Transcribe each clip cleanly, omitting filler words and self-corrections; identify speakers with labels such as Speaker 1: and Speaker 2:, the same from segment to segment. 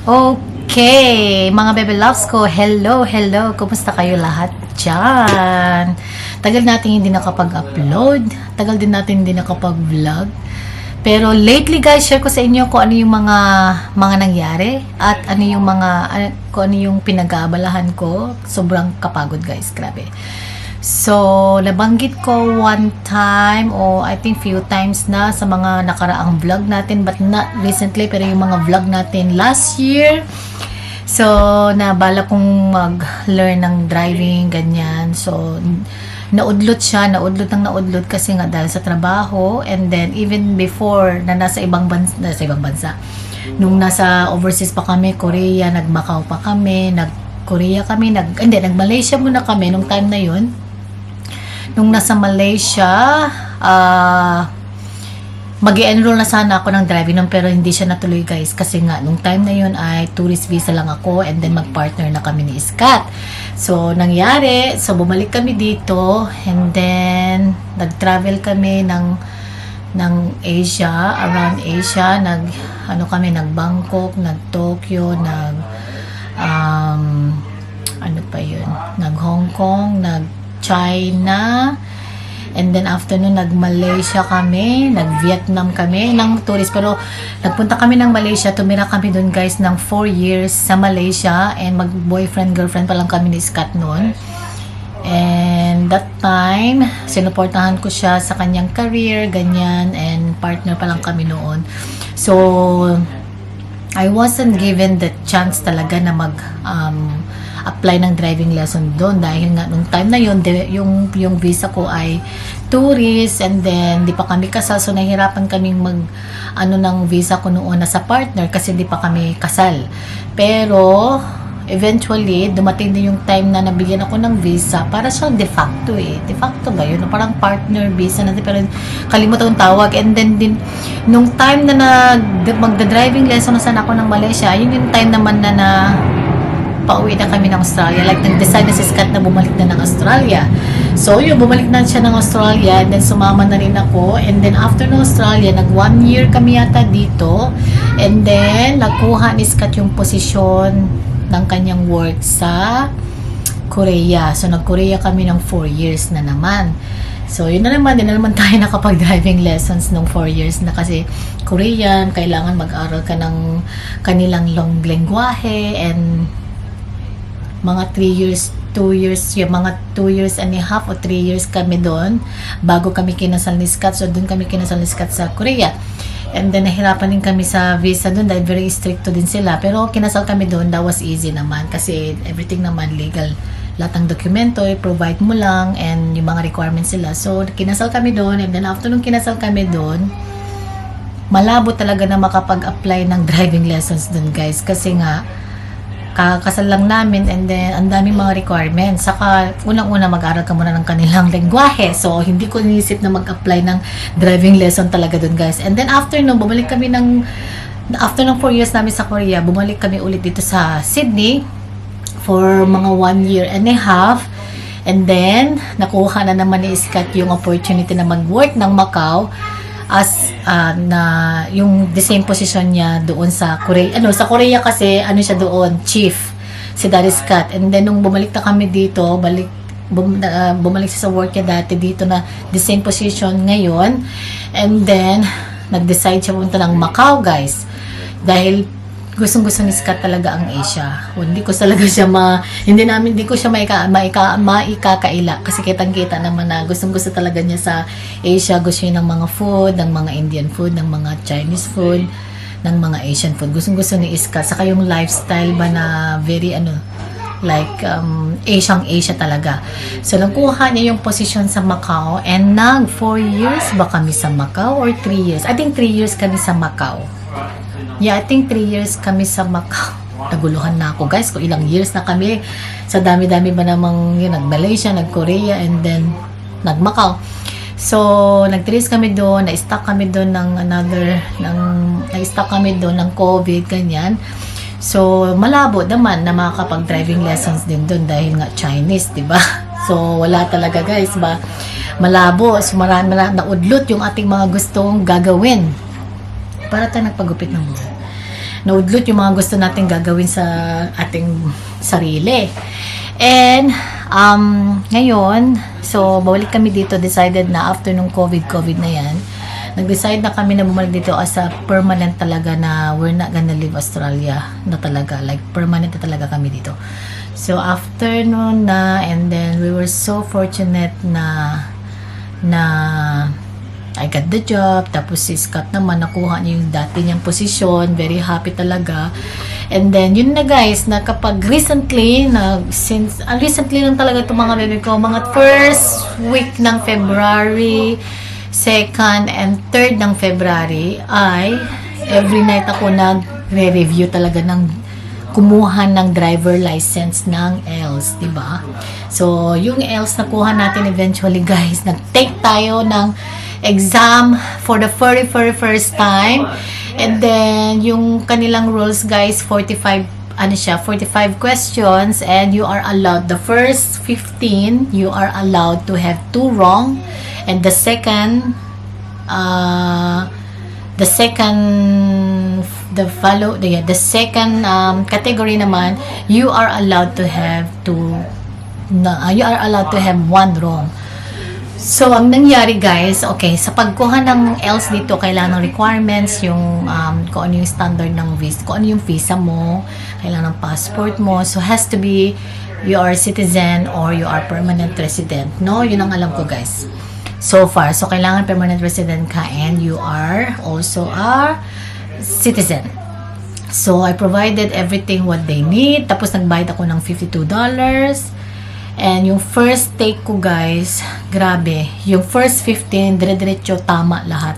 Speaker 1: Okay, mga baby loves ko, hello, hello, kumusta kayo lahat dyan? Tagal natin hindi nakapag-upload, tagal din natin hindi nakapag-vlog. Pero lately guys, share ko sa inyo kung ano yung mga nangyari at ano yung kung ano yung pinag-aabalahan ko. Sobrang kapagod guys, grabe. So, nabanggit ko one time o I think few times na sa mga nakaraang vlog natin but not recently, pero yung mga vlog natin last year. So, nabala kong mag-learn ng driving, ganyan. So, naudlot naudlot kasi nga dahil sa trabaho, and then even before na nasa ibang bansa. Nung nasa overseas pa kami, Korea, nag-Macau pa kami, nag-Korea kami, nag-Malaysia muna kami nung time na yun. Nung nasa Malaysia, mag-i-enroll na sana ako ng driving pero hindi siya natuloy guys kasi nga nung time na yun ay tourist visa lang ako, and then mag-partner na kami ni Iskat. So nangyari, so bumalik kami dito, and then nag-travel kami ng Asia, around Asia, nag-Bangkok, nag-Tokyo, nag-Hong Kong, nag-China, and then after nun nag-Malaysia kami, nag-Vietnam kami ng tourist, pero nagpunta kami ng Malaysia, tumira kami dun guys ng 4 years sa Malaysia, and mag-boyfriend girlfriend pa lang kami ni Scott noon. And that time sinuportahan ko siya sa kanyang career, ganyan, and partner pa lang kami noon. So I wasn't given the chance talaga na apply ng driving lesson doon dahil nga nung time na yun, yung visa ko ay tourist, and then di pa kami kasal, so nahirapan kaming ng visa ko noon na sa partner kasi di pa kami kasal. Pero eventually dumating din yung time na nabigyan ako ng visa para siyang de facto ba yun, parang partner visa natin, pero kalimutan yung tawag. And then din nung time na magda-driving lesson na sana ako ng Malaysia, yun yung time naman na pauwi na kami ng Australia. Like, nag-decide na si Scott na bumalik na ng Australia. So, yun, bumalik na siya ng Australia, and then sumama na rin ako. And then, after ng Australia, nag 1 year kami yata dito. And then, nakuha ni Scott yung posisyon ng kanyang work sa Korea. So, nag-Korea kami ng 4 years na naman. So, yun na naman, din na naman tayo nakapag-driving lessons nung 4 years na kasi Korean, kailangan mag-aral ka ng kanilang lengguwahe, and mga 3 years, 2 years, yung mga 2 years and a half o 3 years kami doon bago kami kinasal ni Scott. So doon kami kinasal ni Scott sa Korea, and then nahirapan din kami sa visa doon dahil very stricto din sila, pero kinasal kami doon. That was easy naman kasi everything naman legal, lahat ng dokumento provide mo lang, and yung mga requirements sila. So kinasal kami doon, and then after nung kinasal kami doon, malabo talaga na makapag-apply ng driving lessons doon guys kasi nga kakasal lang namin, and then ang daming mga requirements. Saka unang-una mag-aral ka muna ng kanilang lengguwahe, so hindi ko iniisip na mag-apply ng driving lesson talaga dun guys. And then after nung bumalik kami after ng 4 years namin sa Korea, bumalik kami ulit dito sa Sydney for mga 1 year and a half, and then nakuha na naman ni Scott yung opportunity na mag-work ng Macau as na yung the same position niya doon sa Korea. Sa Korea kasi siya doon, chief, si Daddy Scott. And then nung bumalik na kami dito, bumalik siya sa work niya dati dito na the same position ngayon. And then nag-decide siya punta ng Macau guys dahil gustong-gusto ni Scott talaga ang Asia. Hindi ko siya maikakaila kasi kitang-kita naman na gustong-gusto talaga niya sa Asia. Gusto niya ng mga food, ng mga Indian food, ng mga Chinese food, ng mga Asian food. Gustong-gusto ni Scott. Saka yung lifestyle ba na very Asia talaga. So, nakuha niya yung position sa Macau, and 4 years ba kami sa Macau or 3 years? I think 3 years kami sa Macau. Yeah, I think 3 years kami sa Macau. Naguluhan na ako guys kung ilang years na kami. Sa dami-dami ba namang nag-Malaysia, nag-Korea, and then nag-Macau. So, nag-3 kami doon, na-stuck kami doon na-stuck kami doon ng COVID, ganyan. So, malabo naman na makakapag-driving lessons din doon dahil nga Chinese, di ba? So, wala talaga guys ba? Malabo. So, marami naudlot yung ating mga gustong gagawin. Para tayo nagpagupit ng buhok. naudlot yung mga gusto natin gagawin sa ating sarili. And ngayon, so bawalik kami dito, decided na after nung COVID na yan, nag-decide na kami na bumalik dito as a permanent talaga na we're not gonna leave Australia na talaga, like permanent na talaga kami dito. So after noon na, and then we were so fortunate na I got the job, tapos si Scott naman nakuha niya yung dati niyang posisyon, very happy talaga. And then yun na guys, na kapag recently lang talaga itong mga baby ko, mga first week ng February, 2nd and 3rd ng February, ay every night ako nagre-review talaga ng kumuha ng driver license ng ELS, diba? So, yung ELS nakuha natin eventually guys, nag-take tayo ng exam for the very first time. And then, yung kanilang rules guys, 45 questions, and you are allowed, the first 15, you are allowed to have 2 wrong. And the second category naman, you are allowed to have 1 wrong. So, ang nangyari guys, okay, sa pagkuha ng ELS dito, kailangan ng requirements, yung kung ano yung standard ng visa, kung ano yung visa mo, kailangan ng passport mo. So, has to be you are citizen or you are permanent resident. No, yun ang alam ko guys. So far, so kailangan permanent resident ka and you are also a citizen. So, I provided everything what they need. Tapos, nagbayad ako ng $52. And yung first take ko guys, grabe. Yung first 15, dire-diretso tama lahat.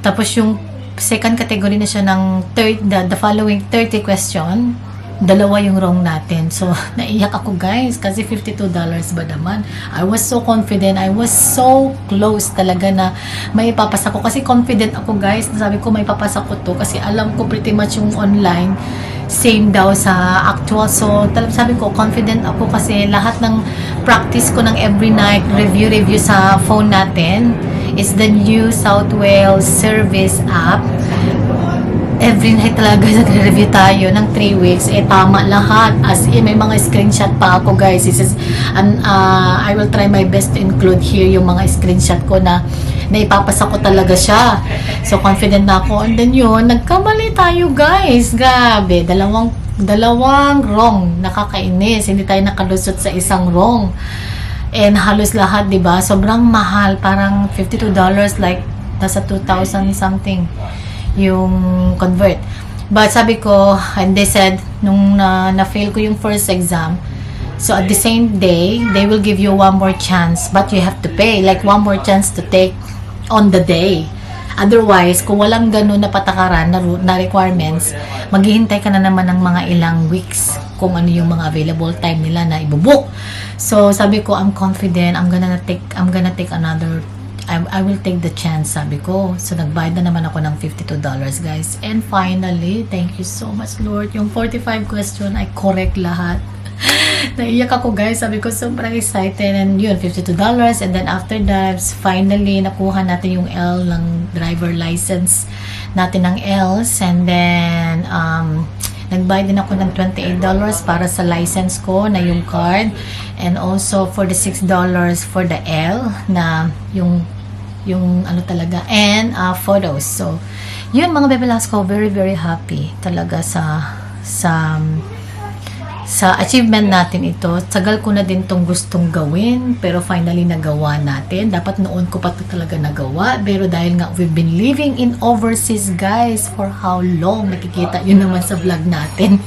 Speaker 1: Tapos, yung second category na siya ng the following 30 question, 2 yung wrong natin. So, naiyak ako guys kasi $52 ba naman. I was so confident. I was so close talaga na may ipapasa ko. Kasi confident ako guys. Sabi ko may ipapasa ko to kasi alam ko pretty much yung online same daw sa actual. So, sabi ko confident ako kasi lahat ng practice ko ng every night, review sa phone natin is the New South Wales Service app. Every night talaga nagre-review tayo ng 3 weeks. Tama lahat. As in, may mga screenshot pa ako guys. I will try my best to include here yung mga screenshot ko na ipapasa ko talaga siya. So, confident na ako. And then yun, nagkamali tayo guys. Grabe. Dalawang wrong. Nakakainis. Hindi tayo nakalusot sa isang wrong. And halos lahat, diba? Sobrang mahal. Parang $52 like nasa 2,000 something yung convert. But sabi ko, and they said, nung na-fail ko yung first exam, so at the same day, they will give you 1 more chance, but you have to pay, like 1 more chance to take on the day. Otherwise, kung walang ganun na patakaran na requirements, maghihintay ka na naman ng mga ilang weeks kung ano yung mga available time nila na ibubook. So sabi ko, I'm confident, I'm gonna take another, I will take the chance, sabi ko. So, nagbayad na naman ako ng $52, guys. And finally, thank you so much, Lord. Yung 45 question, I correct lahat. Naiyak ako, guys. Sabi ko, sobrang excited. And yun, $52. And then, after that, finally, nakuha natin yung L ng driver license natin ng ELS. And then, nagbayad din ako ng $28 para sa license ko na yung card. And also, for the $6 for the L na yung ano talaga, and photos. So, yun mga bebelas ko, very happy talaga sa achievement natin ito. Tagal ko na din tong gustong gawin, pero finally nagawa natin. Dapat noon ko pa ito talaga nagawa, pero dahil nga we've been living in overseas guys for how long, nakikita yun naman sa vlog natin.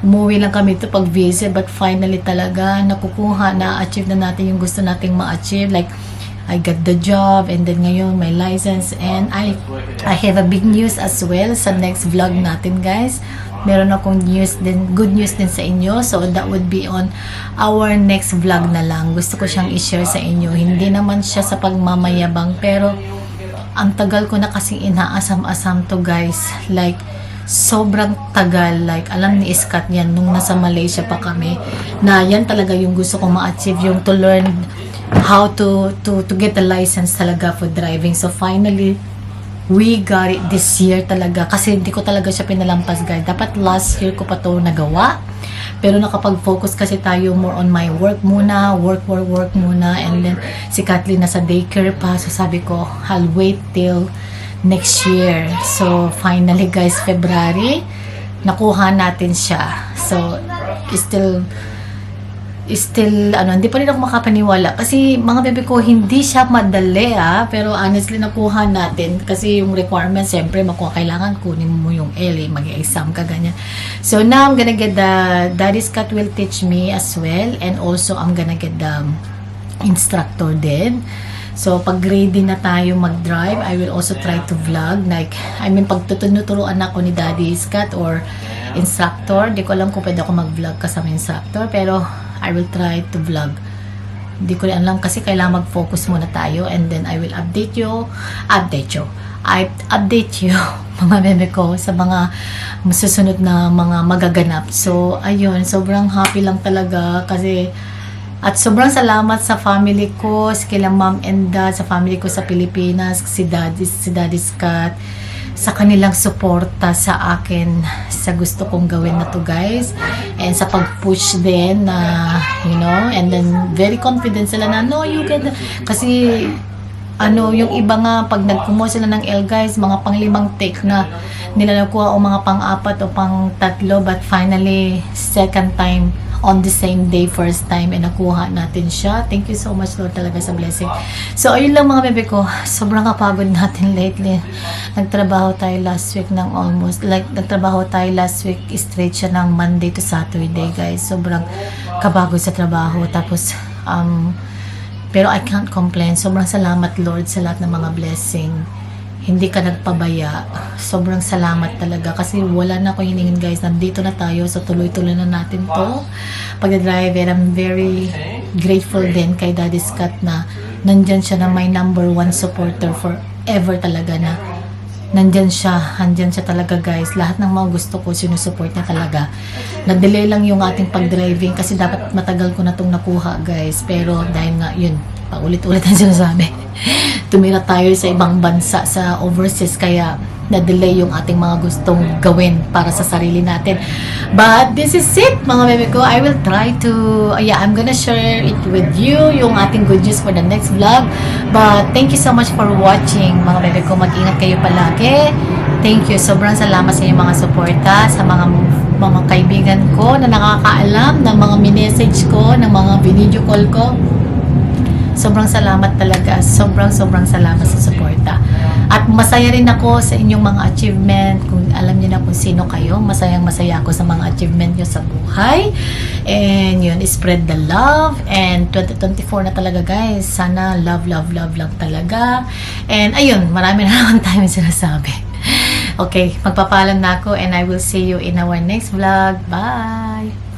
Speaker 1: Umuwi lang kami ito pag visit, but finally talaga nakukuha, na-achieve na natin yung gusto nating ma-achieve. Like, I got the job, and then ngayon my license, and I have a big news as well sa next vlog natin guys. Meron akong good news din sa inyo, so that would be on our next vlog na lang. Gusto ko siyang i-share sa inyo. Hindi naman siya sa pagmamayabang, pero ang tagal ko na kasing inaasam-asam to guys, like sobrang tagal. Like alam ni Scott yan nung nasa Malaysia pa kami, na yan talaga yung gusto kong ma-achieve, yung to learn how to get the license talaga for driving. So finally we got it this year talaga. Kasi hindi ko talaga siya pinalampas, guys. Dapat last year ko pa to nagawa. Pero nakapag-focus kasi tayo more on my work muna. Work muna. And then, si Kathleen nasa daycare pa. So, sabi ko, I'll wait till next year. So, finally, guys, February, nakuha natin siya. So, still, hindi pa rin ako makapaniwala. Kasi, mga bebe ko, hindi siya madali, pero honestly, nakuha natin. Kasi yung requirements, siyempre, kailangan kunin mo yung LA, mag-exam ka, ganyan. So, now, I'm gonna get Daddy's Cat will teach me as well. And also, I'm gonna get the instructor din. So, pag ready na tayo mag-drive, I will also try to vlog. Like, pag tuturuan ako ni Daddy's Cat or instructor, di ko alam kung pwede ako mag-vlog kasama instructor, pero I will try to vlog. Hindi ko rin alam kasi kailangan mag-focus muna tayo, and then I will update you mga bebe ko sa mga masusunod na mga magaganap. So, ayun, sobrang happy lang talaga kasi at sobrang salamat sa family ko, kila mom and dad, sa family ko sa Pilipinas, si Daddy's Cat, sa kanilang suporta sa akin sa gusto kong gawin na to, guys, and sa pag-push din na and then very confident sila na no, you can, kasi yung iba nga pag nagkumuha sila ng L, guys, mga pang-5 take na nila nakuha o mga pang-4 o pang-3, but finally second time on the same day, first time, and nakuha natin siya. Thank you so much, Lord, talaga sa blessing. So, ayun lang mga bebe ko. Sobrang kapagod natin lately. Nagtrabaho tayo last week ng straight siya ng Monday to Saturday, guys. Sobrang kapagod sa trabaho. Tapos, pero I can't complain. Sobrang salamat, Lord, sa lahat ng mga blessing. Hindi ka nagpabaya. Sobrang salamat talaga. Kasi wala na ako hiningin, guys. Nandito na tayo. So, tuloy-tuloy na natin to. Pag-drive, and I'm very grateful din kay Daddy's Cat na nandyan siya na my number 1 supporter forever talaga na nandyan siya talaga, guys. Lahat ng mga gusto ko, sinusupport niya talaga. Na-delay lang yung ating pag-driving kasi dapat matagal ko na itong nakuha, guys. Pero dahil nga, yun, paulit-ulit ang sinasabi. Tumira tayo sa ibang bansa, sa overseas, kaya na-delay yung ating mga gustong gawin para sa sarili natin. But this is it, mga bebe ko. I will try to, I'm gonna share it with you, yung ating good news for the next vlog. But thank you so much for watching, mga bebe ko. Mag-ingat kayo palagi. Thank you. Sobrang salamat sa inyong mga suporta, sa mga kaibigan ko na nakakaalam ng mga minessage ko, ng mga video call ko. Sobrang salamat talaga. Sobrang salamat sa suporta. At masaya rin ako sa inyong mga achievement. Kung alam niyo na kung sino kayo, masaya ako sa mga achievement niyo sa buhay. And yun, spread the love. And 2024 na talaga, guys. Sana love lang talaga. And ayun, marami na naman tayong sinasabi. Okay, magpapaalam na ako, and I will see you in our next vlog. Bye!